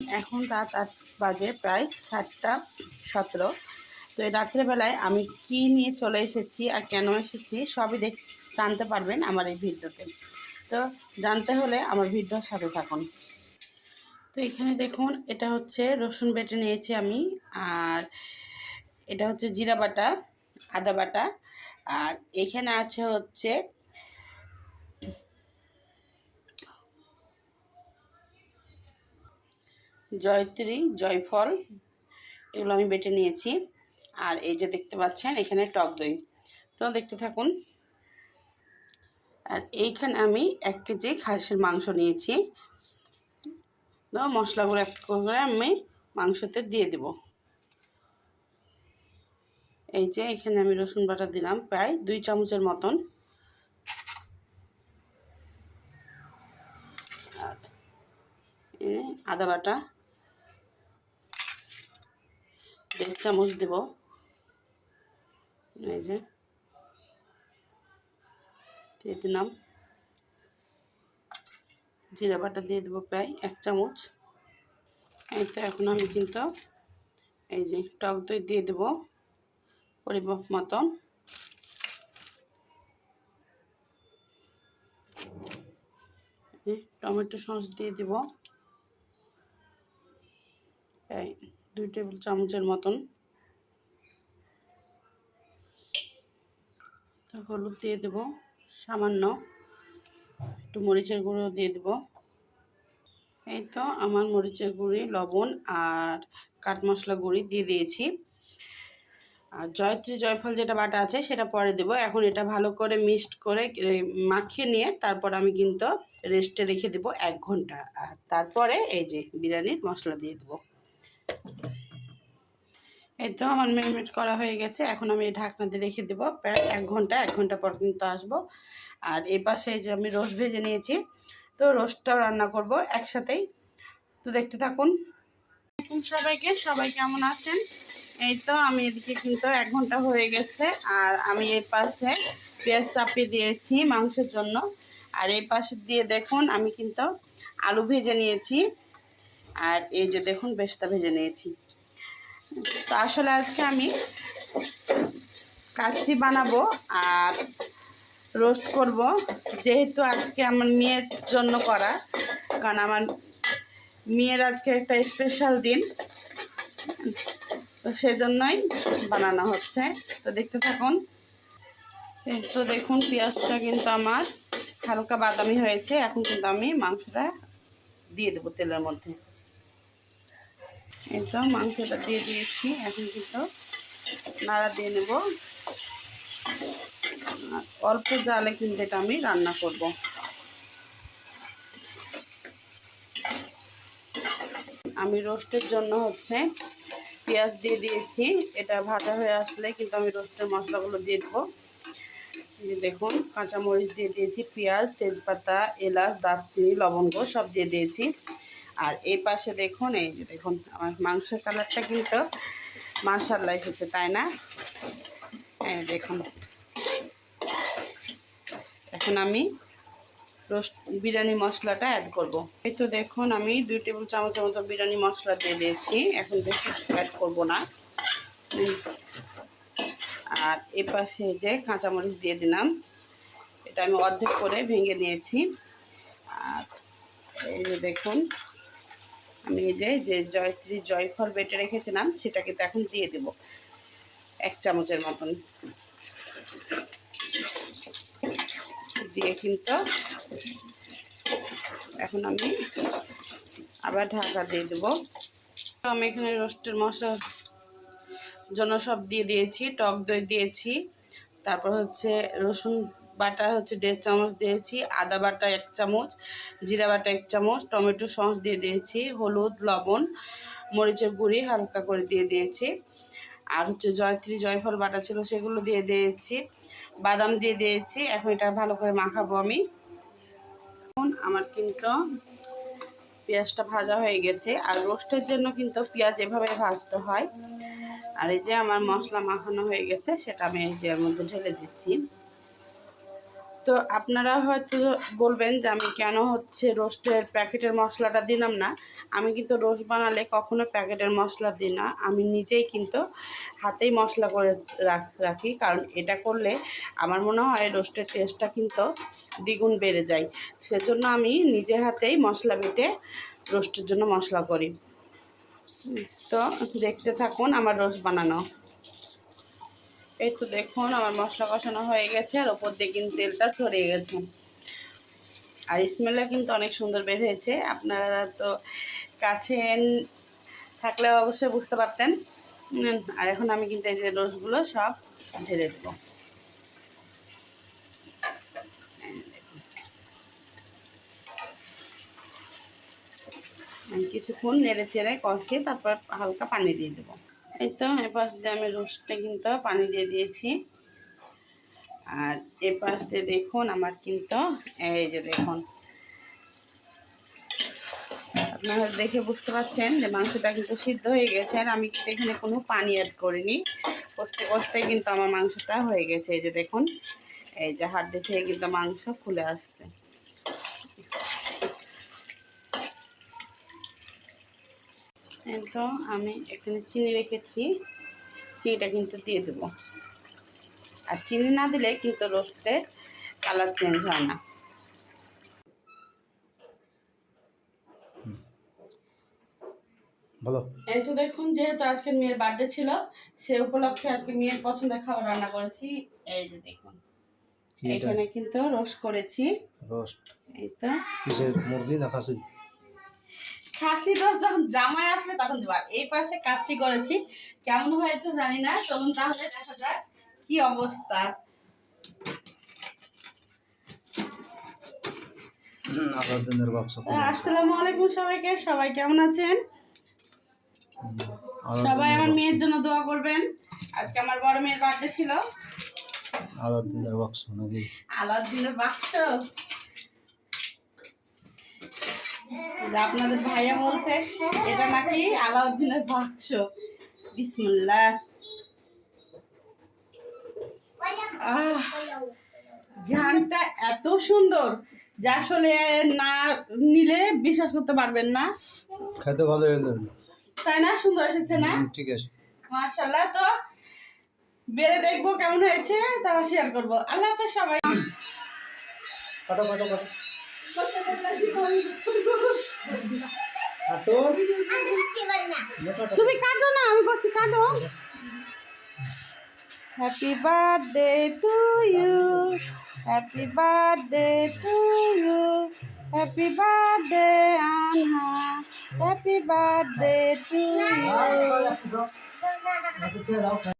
এখন রাত ৮ বাজে, প্রায় ৭টা ১৭। তো এই রাত্রেবেলায় আমি কি নিয়ে চলে এসেছি আর কেন এসেছি সবই জানতে পারবেন আমার এই ভিডিওতে। তো জানতে হলে আমার ভিডিওর সাথে থাকুন। তো এখানে দেখুন, এটা হচ্ছে রসুন বেটে নিয়েছি আমি, আর এটা হচ্ছে জিরা বাটা, আদা বাটা, আর এখানে আছে হচ্ছে জয়ত্রী, জয়ফল, এগুলো আমি বেটে নিয়েছি। আর এই যে দেখতে পাচ্ছেন এখানে টক দই। তো দেখতে থাকুন। আর এইখানে আমি ১ কেজি খাসির মাংস নিয়েছি। তো মশলাগুলো এক করে আমি মাংসতে দিয়ে দেব। এই যে এখানে আমি রসুন বাটা দিলাম প্রায় ২ চামচের মতন, আর আদা বাটা ১.৫ চামচ দেব। এই যে দিয়ে দিলাম। জিরা বাটা দিয়ে দেবো প্রায় ১ চামচ। এই তো এখন আমি কিন্তু এই যে টক দই দিয়ে দেবো পরিমাপ মতন। টমেটো সস দিয়ে দেব প্রায় ২ টেবিল চামচের মতন। তো হলুদ দিয়ে দেব সামান্য, একটু মরিচের গুঁড়ো দিয়ে দেব। এই তো আমার মরিচের গুঁড়ি, লবণ আর কাঠ মশলা গুঁড়ি দিয়ে দিয়েছি। আর জয়ত্রী, জয়ফল যেটা বাটা আছে সেটা পরে দেব। এখন এটা ভালো করে মিক্সড করে মাখিয়ে নিয়ে তারপর আমি কিন্তু রেস্টে রেখে দেব ১ ঘন্টা। আর তারপরে এই যে বিরিয়ানির মশলা দিয়ে দেব। এই তো আমার ম্যারিনেট করা হয়ে গেছে। এখন আমি এই ঢাকনা দিয়ে রেখে দেবো প্রায় ১ ঘন্টা। ১ ঘন্টা পর কিন্তু আসবো। আর এই পাশে যে আমি রোস্ট ভেজে নিয়েছি, তো রোস্টটাও রান্না করব একসাথেই। তো দেখতে থাকুন। সবাই কেমন আছেন? এই তো আমি এদিকে কিন্তু ১ ঘন্টা হয়ে গেছে, আর আমি এই পাশে পেঁয়াজ চাপিয়ে দিয়েছি মাংসের জন্য। আর এই পাশে দিয়ে দেখুন আমি কিন্তু আলু ভেজে নিয়েছি, আর এই যে দেখুন বেরেস্তা ভেজে নিয়েছি। তো আসলে আজকে আমি কাচ্চি বানাবো আর রোস্ট করব, যেহেতু আজকে আমার মেয়ের জন্য করা, কারণ আমার মেয়ের আজকে একটা স্পেশাল দিন, তো সেজন্যই বানানো হচ্ছে। তো দেখতে থাকুন। তো দেখুন পেঁয়াজটা কিন্তু আমার হালকা বাদামি হয়েছে। এখন কিন্তু আমি মাংসটা দিয়ে দেবো তেলের মধ্যে। এই তো মাংসটা দিয়ে দিয়েছি। এখন কিন্তু নাড়া দিয়ে নেব। অল্প জালে কিন্তু এটা আমি রান্না করব। আমি রোস্টের জন্য হচ্ছে পেঁয়াজ দিয়ে দিয়েছি। এটা ভাজা হয়ে আসলে কিন্তু আমি রোস্টের মশলাগুলো দিয়ে দেবো। দেখুন কাঁচামরিচ দিয়ে দিয়েছি, পেঁয়াজ, তেজপাতা, এলাচ, দারচিনি, লবঙ্গ সব দিয়ে দিয়েছি। আর এই পাশে দেখুন, এই যে দেখুন আমার মাংসের কালারটা কিন্তু মাশাআল্লাহ এসেছে, তাই না? এই দেখুন এখন আমি রোস্ট বিরিয়ানি মশলাটা অ্যাড করব। এই তো দেখুন আমি ২ টেবিল চামচের মতো বিরিয়ানি মশলা দিয়ে দিয়েছি। এখন বেশি অ্যাড করব না। আর এ পাশে যে কাঁচামরিচ দিয়ে দিলাম, এটা আমি অর্ধেক করে ভেঙে নিয়েছি। আর এই যে দেখুন আমি এই যে জয়ত্রী, জয়ফল বেটে রেখেছিলাম সেটা কিন্তু এখন দিয়ে দেব ১ চামচের মতন। দিয়ে কিন্তু এখন আমি আবার ঢাকা দিয়ে দেবো। আমি এখানে রোস্টের মশলার জন্য সব দিয়ে দিয়েছি, টক দই দিয়েছি, তারপর হচ্ছে রসুন বাটা হচ্ছে ১.৫ চামচ দিয়েছি, আদা বাটা ১ চামচ, জিরা বাটা ১ চামচ, টমেটো সস দিয়ে দিয়েছি, হলুদ, লবণ, মরিচের গুঁড়ি হালকা করে দিয়ে দিয়েছি, আর হচ্ছে জয়ত্রী, জয়ফল বাটা ছিল সেগুলো দিয়ে দিয়েছি, বাদাম দিয়ে দিয়েছি। এখন এটা ভালো করে মাখাবো আমি। এখন আমার কিন্তু পেঁয়াজটা ভাজা হয়ে গেছে। আর রোস্টের জন্য কিন্তু পেঁয়াজ এভাবে ভাজতে হয়। আর এই যে আমার মশলা মাখানো হয়ে গেছে, সেটা আমি এই যে এর মধ্যে ঢেলে দিচ্ছি। তো আপনারা হয়তো বলবেন যে আমি কেন হচ্ছে রোস্টের প্যাকেটের মশলাটা দিলাম না। আমি কিন্তু রোস্ট বানালে কখনো প্যাকেটের মশলা দিই না, আমি নিজেই কিন্তু হাতেই মশলা করে রাখি, কারণ এটা করলে আমার মনে হয় রোস্টের টেস্টটা কিন্তু দ্বিগুণ বেড়ে যায়। সেজন্য আমি নিজে হাতেই মশলা বেটে রোস্টের জন্য মশলা করি। তো দেখতে থাকুন আমার রোস্ট বানানো। এই তো দেখুন আমার মশলা কষানো হয়ে গেছে, আর ওপর দিয়ে কিন্তু তেলটা ছড়িয়ে গেছে, আর স্মেলটা কিন্তু অনেক সুন্দর বের হয়েছে। আপনারা তো কাছে থাকলে অবশ্যই বুঝতে পারতেন। আর এখন আমি কিন্তু এই যে রোস্টগুলো সব ঢেলে দেবো। কিছুক্ষণ নেড়ে চেড়ে কষিয়ে তারপর হালকা পানি দিয়ে দেবো। এই তো এপাশ দিয়ে আমি রোস্টে কিন্তু পানি দিয়ে দিয়েছি, আর এপাশ দিয়ে দেখুন আমার কিন্তু এই যে দেখুন, আপনারা দেখে বুঝতে পারছেন যে মাংসটা কিন্তু সিদ্ধ হয়ে গেছে, আর আমি কিন্তু এখানে কোনো পানি অ্যাড করিনি। কষতে কষতে কিন্তু আমার মাংসটা হয়ে গেছে। এই যে দেখুন, এই যে হাড্ডি থেকে কিন্তু মাংস খুলে আসছে। তো আমি এখানে চিনি রেখেছি, চিনিটা কিন্তু দিয়ে দেবো। আর চিনি না দিলে কিন্তু রোস্টের কালার চেঞ্জ হয় না। ভালো। এই তো দেখুন, যেহেতু আজকে মেয়ের বার্থডে ছিল, সে উপলক্ষে আজকে মেয়ের পছন্দের খাবার রান্না করেছি। এই যে দেখুন, এখানে কিন্তু রোস্ট করেছি। রোস্ট এই তো কিসের, মুরগি না খাসি? খাসি রোস্ট যখন জামাই আসবে তখন দেবো। আর এই পাশে কাচ্চি করেছি, কেমন হয়েছে জানি না, চলুন তাহলে দেখা যাক কি অবস্থা। আলাদিনের বাক্স। আসসালামু আলাইকুম সবাইকে, সবাই কেমন আছেন? সবাই আমার মেয়ের জন্য দোয়া করবেন। আজকে আমার বড় মেয়ের বার্থডে ছিল। আলাদিনের বাক্স নাকি? আলাদিনের বাক্স, আপনাদের ভাইয়া বলছে এটা নাকি আলাউদ্দিনের বাক্স। বিসমিল্লাহ। গানটা এত সুন্দর যে আসলে না নিলে বিশ্বাস করতে পারবেন না। খেতে ভালো হলো, তাই না? সুন্দর এসেছে না? ঠিক আছে, মাশাআল্লাহ। তো বেড়ে দেখবো কেমন হয়েছে, তা শেয়ার করবো। আল্লাহ হাফেজ সবাই। কাটো কাটো কাটো কাটো, তুমি কাটো না, আমি করছি কাটো। Happy birthday to you, happy birthday to you, happy birthday Anha, happy birthday to you.